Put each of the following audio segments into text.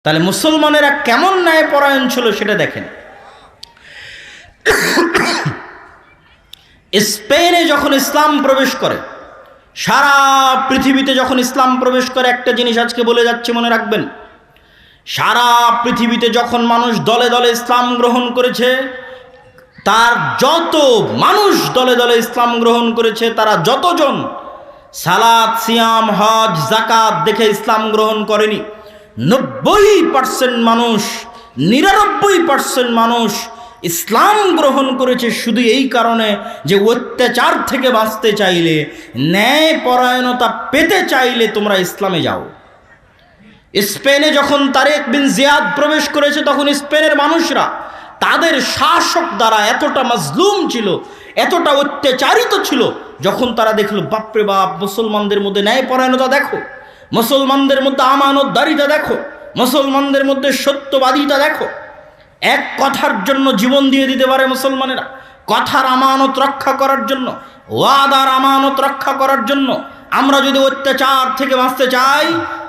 তাহলে মুসলমানেরা কেমন ন্যায়পরায়ণ ছিল সেটা দেখেন। স্পেনে যখন ইসলাম প্রবেশ করে, সারা পৃথিবীতে যখন ইসলাম প্রবেশ করে, একটা জিনিস আজকে বলে যাচ্ছি মনে রাখবেন, সারা পৃথিবীতে যখন মানুষ দলে দলে ইসলাম গ্রহণ করেছে, তার যত মানুষ দলে দলে ইসলাম গ্রহণ করেছে, তারা যতজন সালাত, সিয়াম, হজ, যাকাত দেখে ইসলাম গ্রহণ করেনি, 90% মানুষ, 99% মানুষ ইসলাম গ্রহণ করেছে শুধু এই কারণে যে অত্যাচার থেকে বাঁচতে চাইলে, ন্যায় পরায়ণতা পেতে চাইলে তোমরা ইসলামে যাও। স্পেনে যখন তারেক বিন জিয়াদ প্রবেশ করেছে, তখন স্পেনের মানুষরা তাদের শাসক দ্বারা এতটা মাজলুম ছিল, এতটা অত্যাচারিত ছিল, যখন তারা দেখলো বাপরে বাপ, মুসলমানদের মধ্যে ন্যায় পরায়ণতা দেখো, মুসলমানদের মধ্যে আমানতদারিতা দেখো, মুসলমানদের মধ্যে সত্যবাদিতা দেখো, এক কথার জন্য জীবন দিয়ে দিতে পারে মুসলমানেরা, কথার আমানত রক্ষা করার জন্য, ওয়াদার আমানত রক্ষা করার জন্য। আমরা যদি অত্যাচার থেকে বাঁচতে চাই,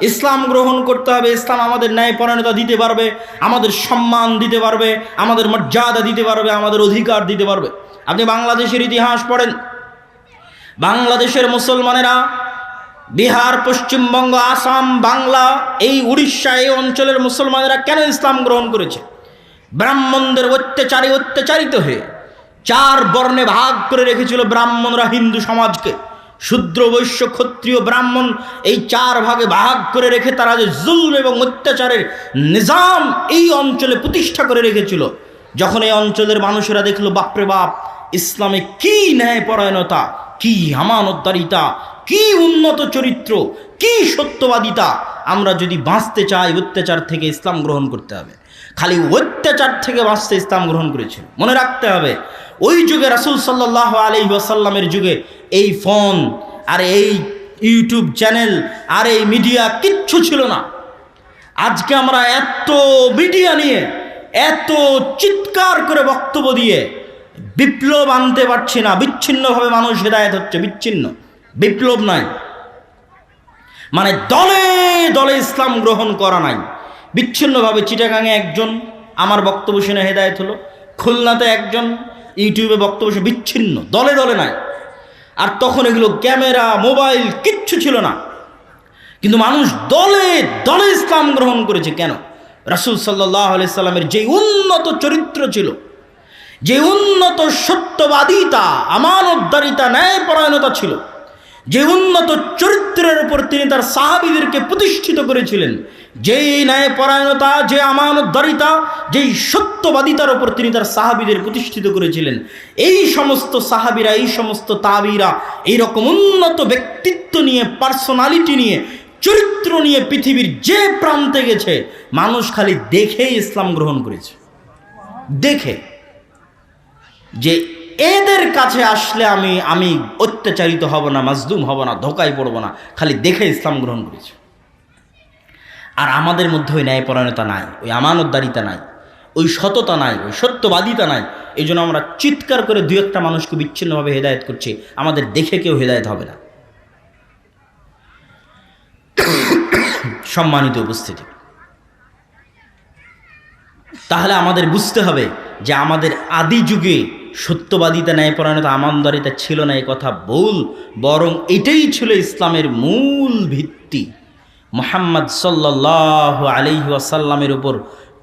ইসলাম গ্রহণ করতে হবে। ইসলাম আমাদের ন্যায় পরায়ণতা দিতে পারবে, আমাদের সম্মান দিতে পারবে, আমাদের মর্যাদা দিতে পারবে, আমাদের অধিকার দিতে পারবে। আপনি বাংলাদেশের ইতিহাস পড়েন, বাংলাদেশের মুসলমানেরা বিহার, পশ্চিমবঙ্গ, আসাম, বাংলা, এই উড়িষ্যা, এই অঞ্চলের মুসলমানেরা কেন ইসলাম গ্রহণ করেছে? ব্রাহ্মণদের অত্যাচারে অত্যাচারিত হয়ে 4 বর্ণে ভাগ করে রেখেছিল ব্রাহ্মণরা হিন্দু সমাজকে। শূদ্র, বৈশ্য, ক্ষত্রিয়, ব্রাহ্মণ, এই 4 ভাগে ভাগ করে রেখে তারা যে জুলম এবং অত্যাচারের নিজাম এই অঞ্চলে প্রতিষ্ঠা করে রেখেছিল, যখন এই অঞ্চলের মানুষেরা দেখলো বাপরে বাপ, ইসলামে কি ন্যায়পরায়ণতা, কি আমানতদারিতা, কি উন্নত চরিত্র, কি সত্যবাদিতা, আমরা যদি বাঁচতে চাই অত্যাচার থেকে ইসলাম গ্রহণ করতে হবে। খালি অত্যাচার থেকে বাঁচতে ইসলাম গ্রহণ করেছিল। মনে রাখতে হবে, ওই যুগে রাসূল সাল্লাল্লাহু আলাইহি ওয়াসাল্লামের যুগে এই ফোন আর এই ইউটিউব চ্যানেল আর এই মিডিয়া কিচ্ছু ছিল না। আজকে আমরা এত মিডিয়া নিয়ে এত চিৎকার করে বক্তব্য দিয়ে বিপ্লব আনতে পারছি না। বিচ্ছিন্নভাবে মানুষ হেদায়েত হচ্ছে, বিচ্ছিন্ন, বিপ্লব নাই, মানে দলে দলে ইসলাম গ্রহণ করা নাই। বিচ্ছিন্নভাবে চিটাগাঙে একজন আমার বক্তব্য শুনে হেদায়েত হলো, খুলনাতে একজন ইউটিউবে বক্তব্য শুনে, বিচ্ছিন্ন, দলে দলে নাই। আর তখন এগুলো ক্যামেরা, মোবাইল কিচ্ছু ছিল না, কিন্তু মানুষ দলে দলে ইসলাম গ্রহণ করেছে। কেন? রাসূল সাল্লাল্লাহু আলাইহি সাল্লামের যে উন্নত চরিত্র ছিল, যে উন্নত সত্যবাদিতা, আমানতদারিতা, ন্যায়পরায়ণতা ছিল, যে উন্নত চরিত্রের উপর তিনি তার সাহাবীদেরকে প্রতিষ্ঠিত করেছিলেন, যেই ন্যায়পরায়ণতা, যে আমানতদারিতা, যেই সত্যবাদিতার উপর তিনি তার সাহাবীদের প্রতিষ্ঠিত করেছিলেন, এই সমস্ত সাহাবীরা, এই সমস্ত তাবিরা এইরকম উন্নত ব্যক্তিত্ব নিয়ে, পার্সোনালিটি নিয়ে, চরিত্র নিয়ে পৃথিবীর যে প্রান্তে গেছে, মানুষ খালি দেখেই ইসলাম গ্রহণ করেছে। দেখে যে এদের কাছে আসলে আমি অত্যাচারিত হব না, মাজলুম হব না, ধোকায় পড়ব না, খালি দেখে ইসলাম গ্রহণ করেছে। আর আমাদের মধ্যে ওই ন্যায়পরায়ণতা নাই, ওই আমানতদারিতা নাই, ওই সততা নাই, ওই সত্যবাদিতা নাই। এই জন্য আমরা চিৎকার করে 2-1টা মানুষকে বিচ্ছিন্নভাবে হেদায়েত করছি, আমাদের দেখে কেউ হেদায়েত হবে না। সম্মানিত উপস্থিতি, তাহলে আমাদের বুঝতে হবে যে আমাদের আদি যুগে সত্যবাদিতা, ন্যায়পরায়ণতা, আমানতদারিতা ছিল না, এই কথা ভুল। বরং এটাই ছিল ইসলামের মূল ভিত্তি। মুহাম্মদ সাল্লাল্লাহু আলাইহি ওয়াসাল্লামের উপর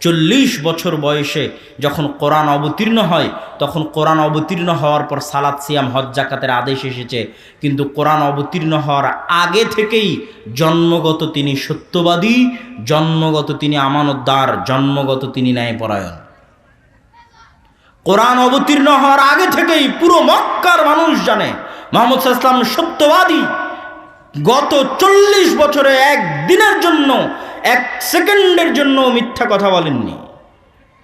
40 বছর বয়সে যখন কোরআন অবতীর্ণ হয়, তখন কোরআন অবতীর্ণ হওয়ার পর সালাত, সিয়াম, হজ, যাকাতের আদেশ এসেছে। কিন্তু কোরআন অবতীর্ণ হওয়ার আগে থেকেই জন্মগত তিনি সত্যবাদী, জন্মগত তিনি আমানতদার, জন্মগত তিনি ন্যায়পরায়ণ। কোরআন অবতীর্ণ হওয়ার আগে থেকেই পুরো মক্কার মানুষ জানে মুহাম্মদ সাল্লাল্লাহু আলাইহি ওয়াসাল্লাম সত্যবাদী। গত 40 বছরে একদিনের জন্য, 1 সেকেন্ডের জন্য মিথ্যা কথা বলেননি,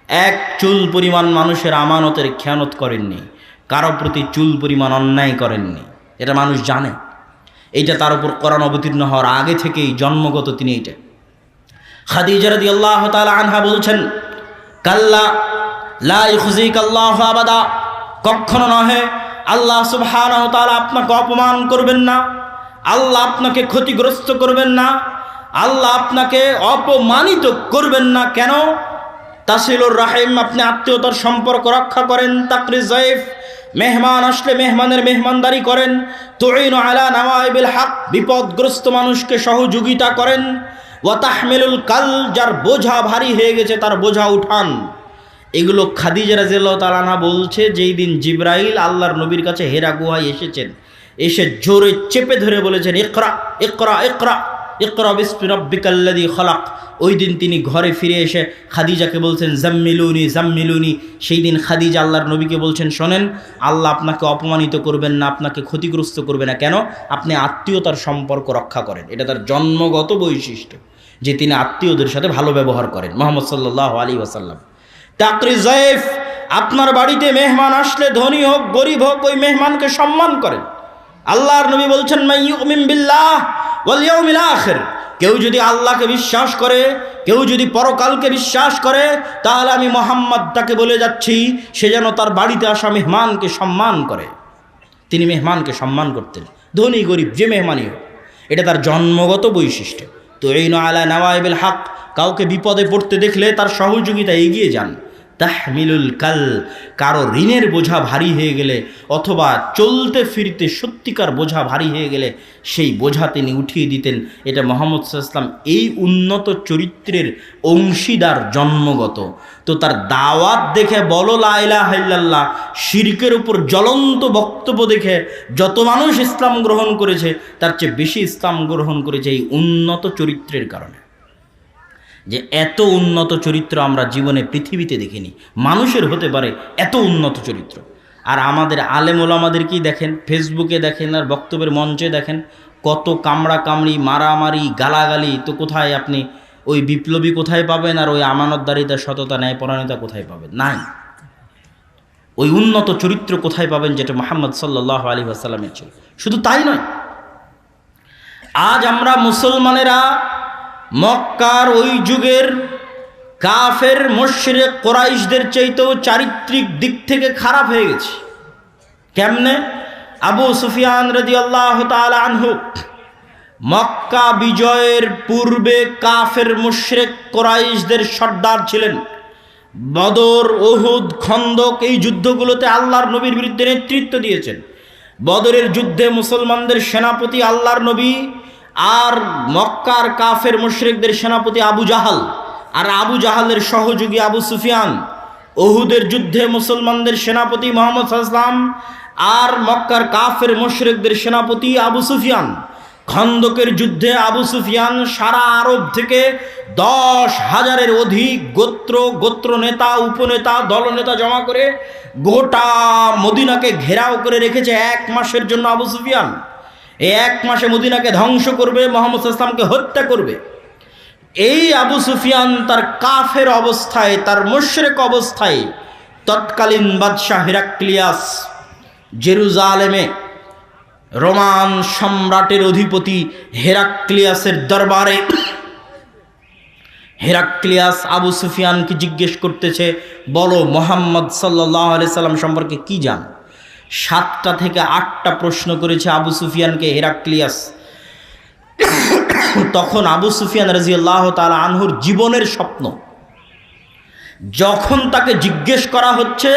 1 চুল পরিমাণ মানুষের আমানতের খেয়ানত করেননি, কারো প্রতি চুল পরিমাণ অন্যায় করেননি। এটা মানুষ জানে, এইটা তার উপর কোরআন অবতীর্ণ হওয়ার আগে থেকেই জন্মগত তিনি এইটা। খাদিজা রাদিয়াল্লাহু তাআলা আনহা বলছেন, কাল্লা লা ইউখজিকাল্লাহু আবাদা, কখনো নহে, আল্লাহ সুবহানাহু ওয়া তাআলা আপনাকে অপমান করবেন না, আল্লাহ আপনাকে ক্ষতিগ্রস্ত করবেন না, আল্লাহ আপনাকে অপমানিত করবেন না। কেন? তাসিলুর রাহিম, আপনি আত্মীয়তার সম্পর্ক রক্ষা করেন। তাকরি জাইফ, মেহমান আসলে মেহমানের মেহমানদারি করেন। তুইনু আলা নাওয়াইবিল হক, বিপদগ্রস্ত মানুষকে সহযোগিতা করেন। ওয়া তাহমিলুল কাল, যার বোঝা ভারী হয়ে গেছে তার বোঝা উঠান। এগুলো খাদিজা রাদিয়াল্লাহু তাআলা আনহা বলছে যেই দিন জিবরাইল আল্লাহর নবীর কাছে হেরা গুহায় এসেছেন, এসে জোরে চেপে ধরে বলেছেন ইকরা ইকরা ইকরা ইকরা বিসমি রাব্বিকাল্লাযী খলাক। ওই দিন তিনি ঘরে ফিরে এসে খাদিজাকে বলছেন জাম্মিলুনি জাম্মিলুনি। সেই দিন খাদিজা আল্লাহর নবীকে বলছেন শোনেন, আল্লাহ আপনাকে অপমানিত করবেন না, আপনাকে ক্ষতিগ্রস্ত করবে না। কেন? আপনি আত্মীয়তার সম্পর্ক রক্ষা করেন। এটা তার জন্মগত বৈশিষ্ট্য যে তিনি আত্মীয়দের সাথে ভালো ব্যবহার করেন। মুহাম্মদ সাল্লাল্লাহু আলাইহি ওয়াসাল্লাম। তাকরি জাইফ, আপনার বাড়িতে মেহমান আসলে ধনী হোক গরিব হোক ওই মেহমানকে সম্মান করেন। আল্লাহর নবী বলছেন মান ইউমিন বিল্লাহ ওয়াল ইয়াউমিল আখির, কেউ যদি আল্লাহকে বিশ্বাস করে, কেউ যদি পরকালকে বিশ্বাস করে, তাহলে আমি মুহাম্মদ তাকে বলে যাচ্ছি সে যেন তার বাড়িতে আসা মেহমানকে সম্মান করে। তিনি মেহমানকে সম্মান করতেন, ধনী গরিব যে মেহমানই হোক। এটা তার জন্মগত বৈশিষ্ট্য। তো এই আলা নাওয়াইবিল হক, কাউকে বিপদে পড়তে দেখলে তার সহযোগিতা এগিয়ে যান। তাহমিলুল কাল, কারো ঋণের বোঝা ভারী হয়ে গেলে অথবা চলতে ফিরতে সত্যিকার বোঝা ভারী হয়ে গেলে সেই বোঝা তিনি উঠিয়ে দিতেন। এটা মুহাম্মদ সাল্লাল্লাহু আলাইহি ওয়াসাল্লাম এই উন্নত চরিত্রের অংশীদার জন্মগত। তো তার দাওয়াত দেখে বলো লা ইলাহা ইল্লাল্লাহ, শিরকের উপর জ্বলন্ত বক্তব্য দেখে যত মানুষ ইসলাম গ্রহণ করেছে তার চেয়ে বেশি ইসলাম গ্রহণ করেছে এই উন্নত চরিত্রের কারণে। যে এত উন্নত চরিত্র আমরা জীবনে পৃথিবীতে দেখিনি, মানুষের হতে পারে এত উন্নত চরিত্র। আর আমাদের আলেম ওলামাদেরকেই দেখেন, ফেসবুকে দেখেন আর বক্তব্যের মঞ্চে দেখেন, কত কামড়া কামড়ি মারামারি গালাগালি। তো কোথায় আপনি ওই বিপ্লবী কোথায় পাবেন, আর ওই আমানতদারিতা সততা ন্যায়পরায়ণতা কোথায় পাবেন? নাই। ওই উন্নত চরিত্র কোথায় পাবেন যেটা মুহাম্মদ সাল্লাল্লাহু আলাইহি ওয়াসাল্লামের ছিল। শুধু তাই নয়, আজ আমরা মুসলমানেরা মক্কার ওই যুগের কাফের মুশরিক কুরাইশদের চাইতেও চারিত্রিক দিক থেকে খারাপ হয়ে গেছে। কেমনে? আবু সুফিয়ান রাদিয়াল্লাহু তাআলা আনহু মক্কা বিজয়ের পূর্বে কাফের মুশরিক কুরাইশদের সর্দার ছিলেন। বদর, উহুদ, খন্দক এই যুদ্ধগুলোতে আল্লাহর নবীর বিরুদ্ধে নেতৃত্ব দিয়েছেন। বদরের যুদ্ধে মুসলমানদের সেনাপতি আল্লাহর নবী, আর মক্কার কাফের মুশরিকদের সেনাপতি আবু জাহাল, আর আবু জাহালের সহযোগী আবু সুফিয়ান। উহুদের যুদ্ধে মুসলমানদের সেনাপতি মুহাম্মদ সাল্লাল্লাহু আলাইহি ওয়াসাল্লাম, আর মক্কার কাফের মুশরিকদের সেনাপতি আবু সুফিয়ান। খন্দকের যুদ্ধে আবু সুফিয়ান সারা আরব থেকে 10,000-এর অধিক গোত্র নেতা, উপনেতা, দলনেতা জমা করে গোটা মদিনাকে ঘেরাও করে রেখেছে 1 মাসের জন্য। আবু সুফিয়ান এই 1 মাসে মদিনাকে ধ্বংস করবে, মুহাম্মদ সাল্লাল্লাহু আলাইহি ওয়াসাল্লামকে হত্যা করবে। এই আবু সুফিয়ান তার কাফের অবস্থায়, তার মুশরিক অবস্থায় তৎকালীন বাদশাহ হিরাক্লিয়াস জেরুজালেমে রোমান সম্রাটের অধিপতি হেরাক্লিয়াসের দরবারে হেরাক্লিয়াস আবু সুফিয়ানকে জিজ্ঞেস করতেছে, বলো মুহাম্মদ সাল্লাল্লাহু আলাইহি সাল্লাম সম্পর্কে কি জান? 7টা থেকে 8টা প্রশ্ন করেছে আবু সুফিয়ানকে হেরাক্লিয়াস। তখন আবু সুফিয়ান রাদিয়াল্লাহু তাআলা আনহুর জীবনের স্বপ্ন যখন তাকে জিজ্ঞেস করা হচ্ছে,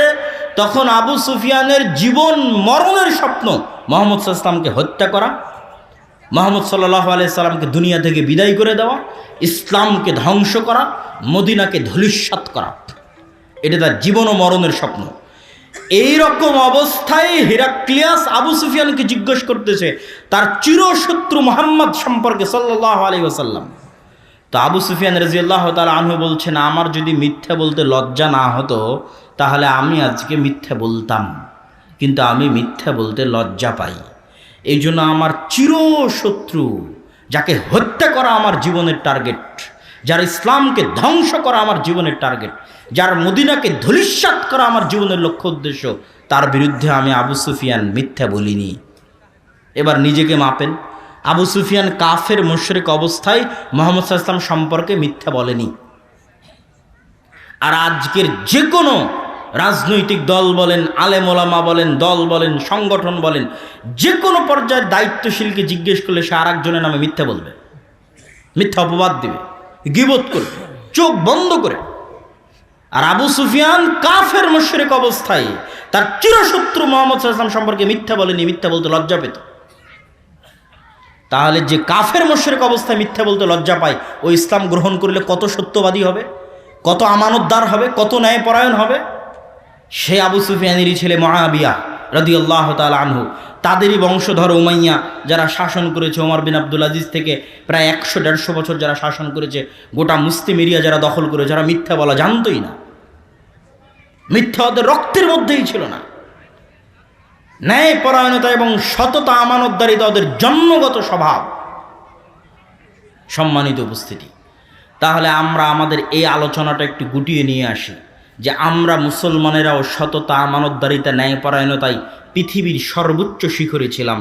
তখন আবু সুফিয়ানের জীবন মরণের স্বপ্ন মুহাম্মদ সাল্লাল্লাহু আলাইহি ওয়াসাল্লামকে হত্যা করা, মুহাম্মদ সাল্লাল্লাহু আলাইহি সাল্লামকে দুনিয়া থেকে বিদায় করে দেওয়া, ইসলামকে ধ্বংস করা, মদিনাকে ধূলিসাৎ করা। এটা তার জীবন ও মরণের স্বপ্ন। এই রকম অবস্থায় হিরাক্লিয়াস আবু সুফিয়ানকে জিজ্ঞেস করতেছে তার চিরশত্রু মুহাম্মদ সম্পর্কে সাল্লাল্লাহু আলাইহি ওয়াসাল্লাম। তো আবু সুফিয়ান রাদিয়াল্লাহু তাআলা আনহু বলছেন, আমার যদি মিথ্যা বলতে লজ্জা না হতো তাহলে আমি আজকে মিথ্যা বলতাম, কিন্তু আমি মিথ্যা বলতে লজ্জা পাই। এই জন্য আমার চিরশত্রু, যাকে হত্যা করা আমার জীবনের টার্গেট, যার ইসলামকে ধ্বংস করা আমার জীবনের টার্গেট, যার মদিনাকে ধূলিসাৎ করা আমার জীবনের লক্ষ্য উদ্দেশ্য, তার বিরুদ্ধে আমি আবু সুফিয়ান মিথ্যা বলিনি। এবার নিজেকে মাপেন। আবু সুফিয়ান কাফের মুশরিক অবস্থায় মুহাম্মদ সাল্লাল্লাহু আলাইহি ওয়াসাল্লাম সম্পর্কে মিথ্যা বলেনি। আর আজকের যে কোনো রাজনৈতিক দল বলেন, আলেম ওলামা বলেন, দল বলেন, সংগঠন বলেন, যে কোনো পর্যায়ের দায়িত্বশীলকে জিজ্ঞেস করলে সে আরেকজনের নামে মিথ্যা বলবে। মিথ্যা অপবাদ দিবে, গীবত করবে চোখ বন্ধ করে। আর আবু সুফিয়ান কাফের মুশরিক অবস্থায় তার চিরশত্রু মুহাম্মদ সাল্লাল্লাহু আলাইহি ওয়াসাল্লাম সম্পর্কে মিথ্যা বলেনি, মিথ্যা বলতে লজ্জা পেত। তাহলে যে কাফের মুশরিক অবস্থায় মিথ্যা বলতে লজ্জা পায়, ও ইসলাম গ্রহণ করলে কত সত্যবাদী হবে, কত আমানতদার হবে, কত ন্যায়পরায়ণ হবে। সে আবু সুফিয়ানেরই ছেলে মুআবিয়া রাদিয়াল্লাহু তাআলা আনহু, তাদেরই বংশধর উমাইয়া, যারা শাসন করেছে ওমর বিন আব্দুল আজিজ থেকে প্রায় 100-150 বছর যারা শাসন করেছে, গোটা মুসলিম এরিয়া যারা দখল করে, যারা মিথ্যা বলা জানতোই না, মিথ্যা ওদের রক্তের মধ্যেই ছিল না। ন্যায়পরায়ণতা এবং সততা আমানতদারিতা ওদের জন্মগত স্বভাব। সম্মানিত উপস্থিতি, তাহলে আমরা আমাদের এই আলোচনাটা একটু গুটিয়ে নিয়ে আসি যে আমরা মুসলমানেরাও সততা আমানতদারিতা ন্যায়পরায়ণতায় পৃথিবীর সর্বোচ্চ শিখরে ছিলাম,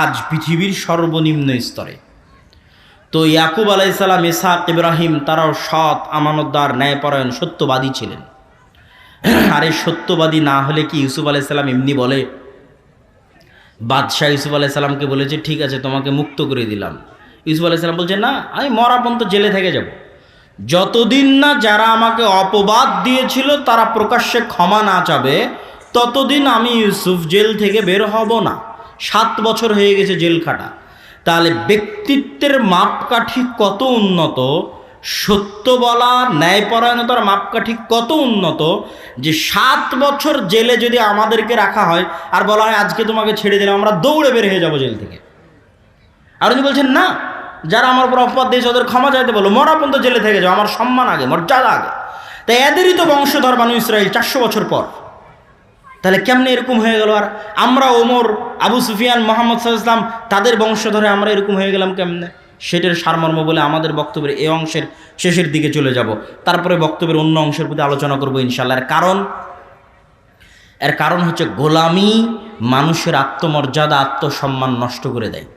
আজ পৃথিবীর সর্বনিম্ন স্তরে। তো ইয়াকুব আলাইহিস সালাম, ইসহাক, ইব্রাহিম তারাও সৎ, আমানতদার, ন্যায়পরায়ণ, সত্যবাদী ছিলেন। আরে সত্যবাদী না হলে কি ইউসুফ আলাইহিস সালাম এমনি বলে? বাদশাহ ইউসুফ আলাইহিস সালামকে বলেছে ঠিক আছে তোমাকে মুক্ত করে দিলাম। ইউসুফ আলাইহিস সালাম বলছে না, আমি মরা পর্যন্ত জেলে থেকে যাব, যতদিন না যারা আমাকে অপবাদ দিয়েছিল তারা প্রকাশ্যে ক্ষমা না চাবে ততদিন আমি ইউসুফ জেল থেকে বের হব না। 7 বছর হয়ে গেছে জেল খাটা। তাহলে ব্যক্তিত্বের মাপকাঠি কত উন্নত, সত্য বলা ন্যায়পরায়ণতার মাপকাঠি কত উন্নত যে 7 বছর জেলে যদি আমাদেরকে রাখা হয় আর বলা হয় আজকে তোমাকে ছেড়ে দিলাম, আমরা দৌড়ে বের হয়ে যাবো জেল থেকে। আর উনি বলছেন না, যারা আমার উপর অপবাদ দিয়েছে ওদের ক্ষমা চাইতে বলো, মরা পর্যন্ত জেলে থেকে যাও, আমার সম্মান আগে, মর্যাদা আগে। তাই এদেরই তো বংশধর বানু ইসরাইল 400 বছর পর। তাহলে কেমনে এরকম হয়ে গেল? আর আমরা ওমর, আবু সুফিয়ান, মুহাম্মদ সাল্লাল্লাহু আলাইহি ওয়াসাল্লাম তাদের বংশধরে আমরা এরকম হয়ে গেলাম কেমনে? সেটার সারমর্ম বলে আমাদের বক্তব্যের এই অংশের শেষের দিকে চলে যাব, তারপরে বক্তব্যের অন্য অংশের প্রতি আলোচনা করবো ইনশাআল্লাহ। এর কারণ হচ্ছে গোলামি মানুষের আত্মমর্যাদা, আত্মসম্মান নষ্ট করে দেয়।